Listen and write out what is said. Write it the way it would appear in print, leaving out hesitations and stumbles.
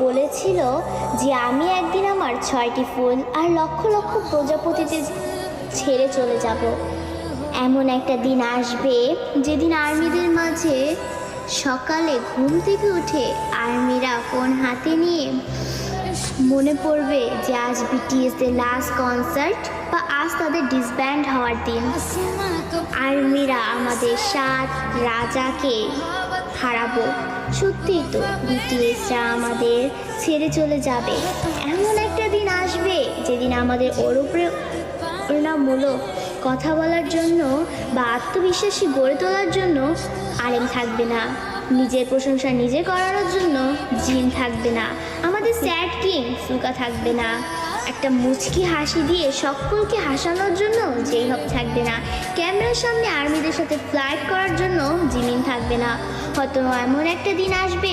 বলেছিল যে আমি একদিন আমার 6টি ফুল আর লক্ষ লক্ষ প্রজাপতিতে ছেড়ে চলে যাব। এমন একটা দিন আসবে যেদিন আর্মিদের মাঝে সকালে ঘুম থেকে উঠে আর্মিরা ফোন হাতে নিয়ে মনে পড়বে যে আজ বিটিএস এর লাস্ট কনসার্ট বা আজ তাদের ডিসব্যান্ড হওয়ার দিন। আর্মিরা আমাদের 7 রাজাকে হারাবো। সত্যিই তো বিটিএসরা আমাদের ছেড়ে চলে যাবে। এমন একটা দিন আসবে যেদিন আমাদের ওর উপরে প্রেরণামূলক কথা বলার জন্য বা আত্মবিশ্বাসী গড়ে তোলার জন্য আরেম থাকবে না, নিজের প্রশংসা নিজে করানোর জন্য জিন থাকবে না, আমাদের স্যাড কিং সুকা থাকবে না, একটা মুচকি হাসি দিয়ে সকলকে হাসানোর জন্য যেই হক থাকবে না, ক্যামেরার সামনে আর্মিদের সাথে ফ্লাইট করার জন্য জিমিন থাকবে না। হয়তো এমন একটা দিন আসবে